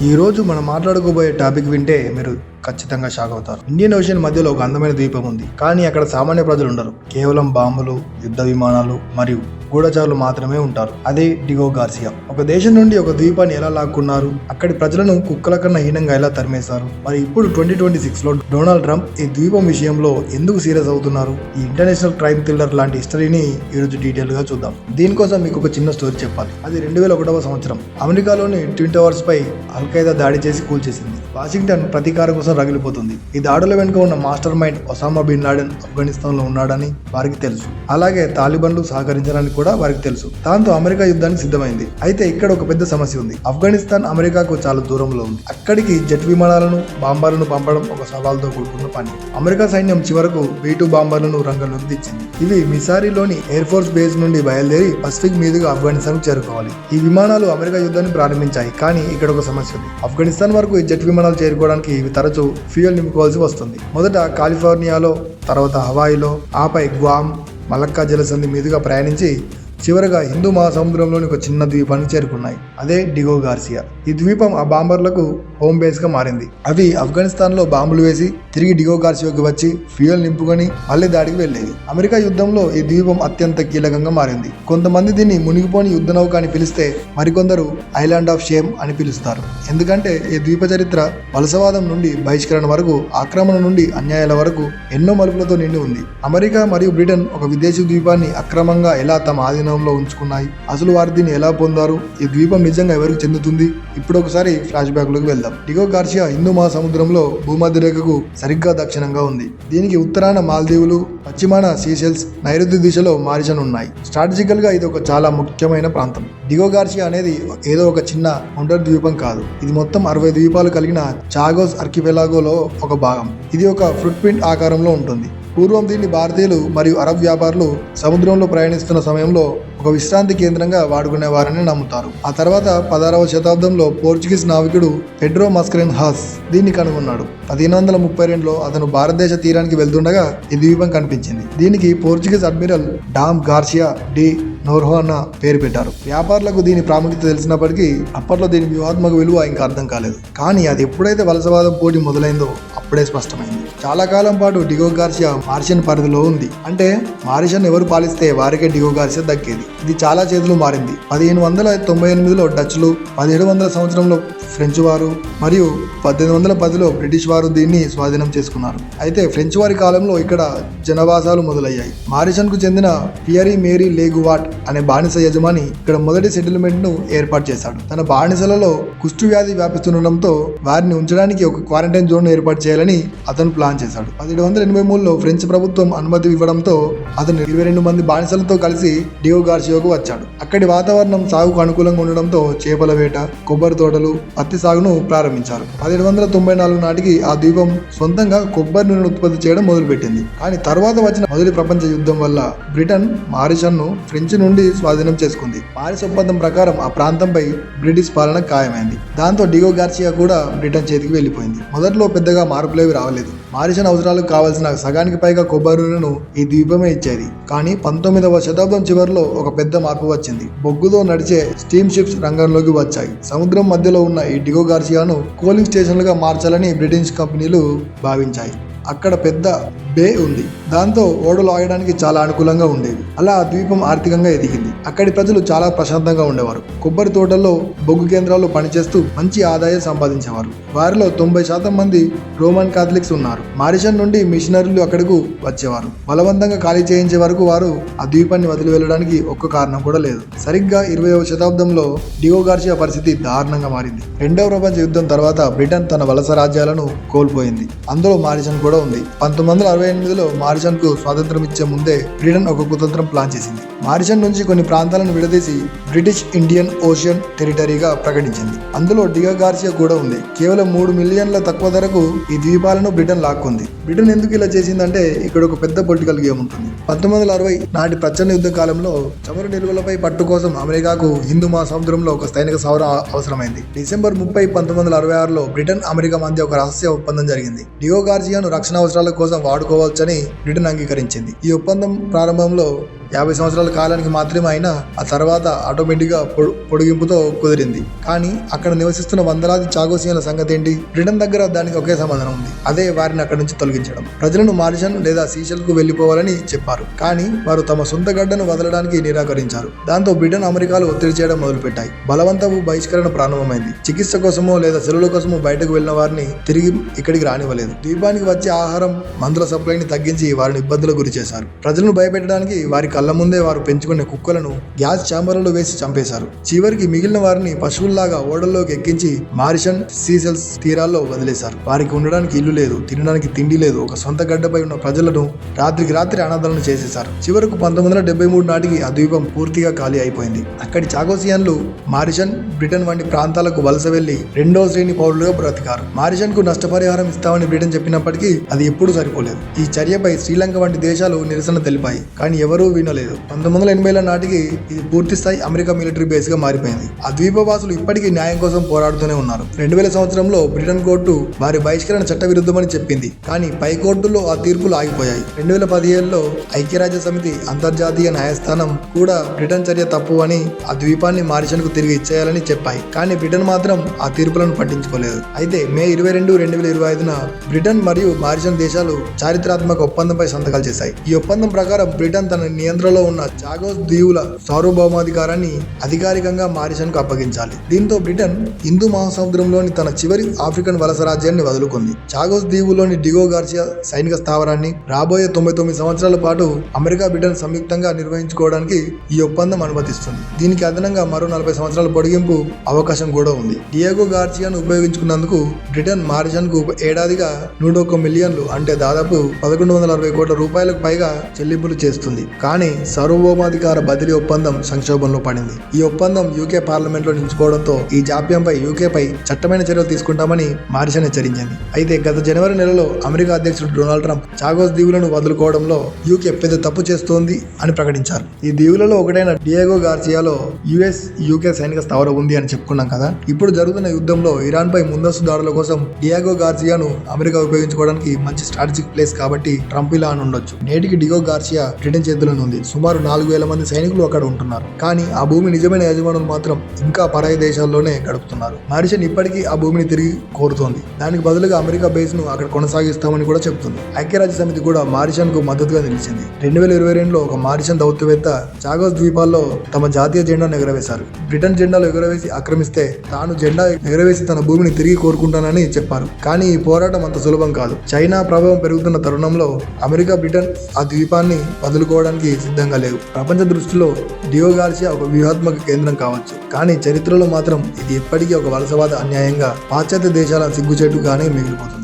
ఈ రోజు మనం మాట్లాడుకోబోయే టాపిక్ వింటే మీరు ఖచ్చితంగా షాక్ అవుతారు. ఇండియన్ ఓషన్ మధ్యలో ఒక అందమైన ద్వీపం ఉంది, కానీ అక్కడ సామాన్య ప్రజలు ఉండరు. కేవలం బాంబులు, యుద్ధ విమానాలు మరియు గూఢచారులు మాత్రమే ఉంటారు. అదే డిగో గార్సియా. ఒక దేశం నుండి ఒక ద్వీపాన్ని ఎలా లాక్కున్నారు, అక్కడి ప్రజలను కుక్కల కన్నా హీనంగా ఎలా తరిమేశారు, మరి ఇప్పుడు 2026లో డొనాల్డ్ ట్రంప్ ఈ ద్వీపం విషయంలో ఎందుకు సీరియస్ అవుతున్నారు, ఈ ఇంటర్నేషనల్ క్రైమ్ థ్రిల్లర్ లాంటి హిస్టరీని ఈరోజు డీటెయిల్ గా చూద్దాం. దీనికోసం మీకు ఒక చిన్న స్టోరీ చెప్పాలి. అది 2001వ సంవత్సరం. అమెరికాలోని ట్విన్ టవర్స్ పై అల్ఖైదా దాడి చేసి కూల్చేసింది. వాషింగ్టన్ ప్రతీకారం కోసం రగిలిపోతుంది. ఈ దాడుల వెనుక ఉన్న mastermind Osama bin Laden Afghanistan లో ఉన్నాడని వారికి తెలుసు. అలాగే తాలిబాన్లు సహకరించడానికి కూడా వారికి తెలుసు. దాంతో అమెరికా యుద్ధానికి సిద్ధమైంది. అయితే ఇక్కడ ఒక పెద్ద సమస్య ఉంది. ఆఫ్ఘనిస్తాన్ అమెరికాకు చాలా దూరంలో ఉంది. అక్కడికి జెట్ విమానాలను, బాంబర్లను పంపడం ఒక సవాల్తో కూడుకున్న పని. అమెరికా సైన్యం చివరకు B-2 బాంబర్లను రంగంలోకి దించింది. ఇవి మిసారిలోని ఎయిర్ ఫోర్స్ బేస్ నుండి బయలుదేరి పసిఫిక్ మీదుగా ఆఫ్ఘనిస్తాన్ చేరుకోవాలి. ఈ విమానాలు అమెరికా యుద్ధాన్ని ప్రారంభించాయి. కానీ ఇక్కడ ఒక సమస్య ఉంది. ఆఫ్ఘనిస్తాన్ వరకు ఈ జెట్ విమానాలు చేరుకోవడానికి ఇవి తరచూ ఫ్యూయల్ నింపుకోవాల్సి వస్తుంది. మొదట కాలిఫోర్నియాలో, తర్వాత హవాయిలో, ఆపై గ్వామ్, మలక్కా జలసంధి మీదుగా ప్రయాణించి చివరగా హిందూ మహాసముద్రంలోని ఒక చిన్న ద్వీపానికి చేరుకున్నాయి. అదే డిగో గార్సియా. ఈ ద్వీపం ఆ బాంబర్లకు హోమ్ బేస్ గా మారింది. అవి ఆఫ్ఘనిస్తాన్ లో బాంబులు వేసి తిరిగి డిగో గార్సియాకి వచ్చి ఫ్యూయల్ నింపుకొని మళ్లీ దాడికి వెళ్లేవి. అమెరికా యుద్ధంలో ఈ ద్వీపం అత్యంత కీలకంగా మారింది. కొంతమంది దీన్ని మునిగిపోని యుద్ధ నౌక అని పిలిస్తే, మరికొందరు ఐలాండ్ ఆఫ్ షేమ్ అని పిలుస్తారు. ఎందుకంటే ఈ ద్వీప చరిత్ర వలసవాదం నుండి బహిష్కరణ వరకు, ఆక్రమణ నుండి అన్యాయాల వరకు ఎన్నో మలుపులతో నిండి ఉంది. అమెరికా మరియు బ్రిటన్ ఒక విదేశీ ద్వీపాన్ని అక్రమంగా ఎలా తమ ఆధీనంలో ఉంచుకున్నాయి, అసలు వారు దీన్ని ఎలా పొందారు, ఈ ద్వీపం నిజంగా ఎవరికి చెందుతుంది, ఇప్పుడు ఒకసారి ఫ్లాష్ బ్యాక్ లోకి వెళ్దాం. డిగో గార్సియా హిందూ మహాసముద్రంలో భూమధ్య రేఖకు సరిగ్గా దక్షిణంగా ఉంది. దీనికి ఉత్తరాన మాల్దీవులు, పశ్చిమాన సీషెల్స్, నైరుతి దిశలో మారిషస్ ఉన్నాయి. స్ట్రాటజికల్ గా ఇది ఒక చాలా ముఖ్యమైన ప్రాంతం. డిగో గార్సియా అనేది ఏదో ఒక చిన్న ఒంటరి ద్వీపం కాదు. ఇది మొత్తం 60 ద్వీపాలు కలిగిన చాగోస్ ఆర్కిపెలాగోలో ఒక భాగం. ఇది ఒక ఫుట్ ప్రింట్ ఆకారంలో ఉంటుంది. పూర్వం దీన్ని భారతీయులు మరియు అరబ్ వ్యాపారులు సముద్రంలో ప్రయాణిస్తున్న సమయంలో ఒక విశ్రాంతి కేంద్రంగా వాడుకునేవారని నమ్ముతారు. ఆ తర్వాత 16వ శతాబ్దంలో పోర్చుగీస్ నావికుడు పెడ్రో మస్కరెన్ హాస్ దీన్ని కనుగొన్నాడు. 1532లో అతను భారతదేశ తీరానికి వెళ్తుండగా ఈ ద్వీపం కనిపించింది. దీనికి Portuguese admiral Dom Garcia de Noronha అన్న పేరు పెట్టారు. వ్యాపారులకు దీని ప్రాముఖ్యత తెలిసినప్పటికీ అప్పట్లో దీని వ్యూహాత్మక విలువ ఇంకా అర్థం కాలేదు. కానీ అది ఎప్పుడైతే వలసవాదం పోటీ మొదలైందో అప్పుడే స్పష్టమైంది. చాలా కాలం పాటు డిగో గార్సియా మార్షియన్ పరిధిలో ఉంది. అంటే మారిషన్ ఎవరు పాలిస్తే వారికే డిగో గార్సియా దక్కేది. ఇది చాలా చేతులు మారింది. 1598లో డచ్లు, 1700 సంవత్సరంలో ఫ్రెంచ్ వారు మరియు 1810లో బ్రిటిష్ వారు దీన్ని స్వాధీనం చేసుకున్నారు. అయితే ఫ్రెంచ్ వారి కాలంలో ఇక్కడ జనవాసాలు మొదలయ్యాయి. మారిషన్ కు చెందిన పియరీ మేరీ లేగువాట్ అనే బానిస యజమాని ఇక్కడ మొదటి సెటిల్మెంట్ ను ఏర్పాటు చేశాడు. తన బానిసలలో కుష్టు వ్యాధి వ్యాపిస్తుండటంతో వారిని ఉంచడానికి ఒక క్వారంటైన్ జోన్ ఏర్పాటు చేయాలని అతను ప్లాన్ చేశాడు. 1783లో ఫ్రెంచ్ ప్రభుత్వం అనుమతి ఇవ్వడంతో అతను 22 మంది బానిసలతో కలిసి డిగో గార్సియాకు వచ్చాడు. అక్కడి వాతావరణం సాగుకు అనుకూలంగా ఉండడంతో చేపల వేట, కొబ్బరి తోటలు, పత్తి సాగును ప్రారంభించారు. 1794 నాటికి ఆ ద్వీపం సొంతంగా కొబ్బరి నూనెను ఉత్పత్తి చేయడం మొదలుపెట్టింది. కానీ తర్వాత వచ్చిన మొదటి ప్రపంచ యుద్ధం వల్ల బ్రిటన్ మారిషస్ ను ఫ్రెంచ్ నుండి స్వాధీనం చేసుకుంది. పారిస్ ఒప్పందం ప్రకారం ఆ ప్రాంతంపై బ్రిటిష్ పాలన ఖాయమైంది. దాంతో డిగో గార్సియా కూడా బ్రిటన్ చేతికి వెళ్లిపోయింది. మొదట్లో పెద్దగా మార్పులేవి రావలేదు. మారిషస్ అవసరాలకు కావాల్సిన సగానికి పైగా కొబ్బరి నూనెను ఈ ద్వీపమే ఇచ్చేది. కానీ 19వ శతాబ్దం చివరిలో ఒక పెద్ద మార్పు వచ్చింది. బొగ్గుతో నడిచే స్టీమ్ షిప్స్ రంగంలోకి వచ్చాయి. సముద్రం మధ్యలో ఉన్న ఈ డిగో గార్సియాను కూలింగ్ స్టేషన్లుగా మార్చాలని బ్రిటిష్ కంపెనీలు భావించాయి. అక్కడ పెద్ద బే ఉంది. దాంతో ఓడలు ఆగడానికి చాలా అనుకూలంగా ఉండేవి. అలా ఆ ద్వీపం ఆర్థికంగా ఎదిగింది. అక్కడి ప్రజలు చాలా ప్రశాంతంగా ఉండేవారు. కొబ్బరి తోటల్లో, బొగ్గు కేంద్రాల్లో పనిచేస్తూ మంచి ఆదాయం సంపాదించేవారు. వారిలో 90% మంది రోమన్ కాథలిక్స్ ఉన్నారు. మారిషస్ నుండి మిషనరీలు అక్కడకు వచ్చేవారు. బలవంతంగా ఖాళీ చేయించే వరకు వారు ఆ ద్వీపాన్ని వదిలి వెళ్ళడానికి ఒక్క కారణం కూడా లేదు. సరిగ్గా 20వ శతాబ్దంలో డిగో గార్సియా పరిస్థితి దారుణంగా మారింది. రెండవ ప్రపంచ యుద్ధం తర్వాత బ్రిటన్ తన వలస రాజ్యాలను కోల్పోయింది. అందులో మారిషస్ కూడా ఉంది. 1948లో మారిషస్ కు స్వాతంత్రం ఇచ్చే ముందే బ్రిటన్ ఒక కుతంత్రం ప్లాన్ చేసింది. మారిషస్ నుంచి కొన్ని ప్రాంతాలను విడదీసి బ్రిటిష్ ఇండియన్ ఓషన్ టెరిటరీగా ప్రకటించింది. అందులో డిగో గార్సియా కూడా ఉంది. కేవలం 3 మిలియన్ల తక్కువ ధరకు ఈ ద్వీపాలను బ్రిటన్ లాక్కుంది. బ్రిటన్ ఎందుకు ఇలా చేసిందంటే ఇక్కడ ఒక పెద్ద పొలిటికల్ గేమ్ ఉంటుంది. 1960 నాటి ప్రచండ యుద్ధ కాలంలో చమురు నిల్వలపై పట్టు కోసం అమెరికాకు హిందూ మహాసముద్రంలో ఒక సైనిక స్థావరం అవసరమైంది. డిసెంబర్ 30, 1966లో బ్రిటన్, అమెరికా మధ్య ఒక రహస్య ఒప్పందం జరిగింది. డిగో గార్సియాను రక్షణ అవసరాల కోసం వాడుకోవచ్చని బ్రిటన్ అంగీకరించింది. ఈ ఒప్పందం ప్రారంభంలో 50 సంవత్సరాల కాలానికి మాత్రమే అయినా ఆ తర్వాత ఆటోమేటిక్ గా పొడిగింపుతో కుదిరింది. కానీ అక్కడ నివసిస్తున్న వందలాది చాగోసియన్ల సంగతి ఏంటి? బ్రిటన్ దగ్గర దానికి ఒకే సమాధానం ఉంది, అదే వారిని అక్కడి నుంచి తొలగించడం. ప్రజలను మారిషన్ లేదా సీషెల్ కు వెళ్లిపోవాలని చెప్పారు, కానీ వారు తమ సొంత గడ్డను వదలడానికి నిరాకరించారు. దాంతో బ్రిటన్ అమెరికాలు ఒత్తిడి చేయడం మొదలుపెట్టాయి. బలవంతపు బహిష్కరణ ప్రారంభమైంది. చికిత్స కోసమో లేదా సెలవుల కోసమో బయటకు వెళ్లిన వారిని తిరిగి ఇక్కడికి రానివ్వలేదు. ద్వీపానికి వచ్చే ఆహారం, మందుల సప్లైని తగ్గించి వారిని ఇబ్బందులకు గురి చేశారు. ప్రజలను భయపెట్టడానికి వారి కళ్ళ ముందే వారు పెంచుకునే కుక్కలను గ్యాస్ ఛాంబర్లలో వేసి చంపేశారు. చివరికి మిగిలిన వారిని పశువుల్లాగా ఓడల్లోకి ఎక్కించి మారిషన్ సీసెల్స్ తీరాల్లో వదిలేశారు. వారికి ఉండడానికి ఇల్లు లేదు, తినడానికి తిండి లేదు. ఒక సొంత గడ్డపై ఉన్న ప్రజలను రాత్రికి రాత్రి అనాథలను చేసేశారు. చివరకు 1973 నాటికి ఆ ద్వీపం పూర్తిగా ఖాళీ అయిపోయింది. అక్కడి చాగోసియన్లు మారిషన్, బ్రిటన్ వంటి ప్రాంతాలకు వలస వెళ్లి 2వ శ్రేణి పౌరులుగా బ్రతికారు. మారిషన్ కు నష్టపరిహారం ఇస్తామని బ్రిటన్ చెప్పినప్పటికీ అది ఎప్పుడూ సరిపోలేదు. ఈ చర్యపై శ్రీలంక వంటి దేశాలు నిరసన తెలిపాయి, కానీ ఎవరూ వినలేదు. 1980ల నాటికి ఇది పూర్తి స్థాయి అమెరికా మిలిటరీ బేస్ గా మారిపోయింది. ఆ ద్వీపవాసులు ఇప్పటికీ న్యాయం కోసం పోరాడుతూనే ఉన్నారు. 2000 సంవత్సరంలో బ్రిటన్ కోర్టు వారి బహిష్కరణ చట్ట విరుద్ధమని చెప్పింది, కానీ పై కోర్టుల్లో ఆ తీర్పులు ఆగిపోయాయి. 2017లో ఐక్యరాజ్య సమితి అంతర్జాతీయ న్యాయస్థానం కూడా బ్రిటన్ చర్య తప్పు అని ఆ ద్వీపాన్ని మారిషన్ కు తిరిగి ఇచ్చేయాలని చెప్పాయి, కానీ బ్రిటన్ మాత్రం ఆ తీర్పులను పట్టించుకోలేదు. అయితే మే 22, 2025న బ్రిటన్ మరియు మారిషన్ దేశాలు చారిత్రాత్మక ఒప్పందంపై సంతకాలు చేశాయి. ఈ ఒప్పందం ప్రకారం బ్రిటన్ తన నియంత్రణలో ఉన్న చాగోస్ దీవుల సార్వభౌమాధికారాన్ని అధికారికంగా మారిషన్ కు అప్పగించాలి. దీంతో బ్రిటన్ హిందూ మహాసముద్రంలోని తన చివరి ఆఫ్రికన్ వలస రాజ్యాన్ని వదులుకుంది. చాగోస్ దీవులోని డిగో గార్సియా సైనిక స్థావరాన్ని రాబోయే 99 సంవత్సరాల పాటు అమెరికా, బ్రిటన్ సంయుక్తంగా నిర్వహించుకోవడానికి ఈ ఒప్పందం అనుమతిస్తుంది. దీనికి అదనంగా మరో 40 సంవత్సరాల పొడిగింపు అవకాశం కూడా ఉంది. డియాగో గార్సియాను ఉపయోగించుకున్నందుకు బ్రిటన్ మారిషన్ కు ఏడాదిగా 101 మిలియన్లు అంటే దాదాపు 1160 కోట్ల రూపాయలకు పైగా చెల్లింపులు చేస్తుంది. కానీ సార్వభౌమాధికార బదిలీ ఒప్పందం సంక్షోభంలో పడింది. ఈ ఒప్పందం యూకే పార్లమెంట్ లో నిలుచుకోవడంతో ఈ జాప్యంపై యూకేపై చట్టమైన చర్యలు తీసుకుంటామని మారిషన్ హెచ్చరించింది. అయితే గత జనవరి నెలలో అమెరికా అధ్యక్షుడు డొనాల్డ్ ట్రంప్ చాగోస్ దీవులను వదులుకోవడంలో యూకే పెద్ద తప్పు చేస్తోంది అని ప్రకటించారు. ఈ దీవులలో ఒకటైన డియాగో గార్సియాలో యూకే సైనిక స్థావరం ఉంది అని చెప్పుకున్నాం కదా. ఇప్పుడు జరుగుతున్న యుద్ధంలో ఇరాన్ పై ముందస్తు దాడుల కోసం డియాగో గార్సియాను అమెరికా ఉపయోగించుకోవడానికి మంచి స్ట్రాటజిక్ ప్లేస్ కాబట్టి ట్రంప్ ఇలా అని ఉండొచ్చు. నేటికి డిగో గార్సియా బ్రిటన్ చేతుల్లో ఉంది. సుమారు 4000 మంది సైనికులు అక్కడ ఉంటున్నారు. కానీ ఆ భూమి నిజమైన యజమానులు మాత్రం ఇంకా పరాయి దేశాల్లోనే గడుపుతున్నారు. మారిషన్ ఇప్పటికీ ఆ భూమిని తిరిగి కోరుతోంది. దానికి బదులుగా అమెరికా బేస్ ను అక్కడ కొనసాగిస్తామని కూడా చెబుతుంది. ఐక్యరాజ్య సమితి కూడా మారిషన్ కు మద్దతుగా నిలిచింది. 2022లో ఒక మారిషన్ దౌత్యవేత్త చాగోస్ ద్వీపాల్లో తమ జాతీయ జెండాను ఎగరవేశారు. బ్రిటన్ జెండాలు ఎగరవేసి ఆక్రమిస్తే తాను జెండా ఎగరవేసి తన భూమిని తిరిగి కోరుకుంటానని చెప్పారు. కానీ ఈ పోరాటం అంత సులభం కాదు. చైనా ప్రభావం పెరుగుతున్న తరుణంలో అమెరికా, బ్రిటన్ ఆ ద్వీపాన్ని వదులుకోవడానికి సిద్ధంగా లేవు. ప్రపంచ దృష్టిలో డియో గార్సియా ఒక వ్యూహాత్మక కేంద్రం కావచ్చు, కానీ చరిత్రలో మాత్రం ఇది ఎప్పటికీ ఒక వలసవాద అన్యాయంగా పాశ్చాత్య దేశాల సిగ్గుచేటుగానే మిగిలిపోతుంది.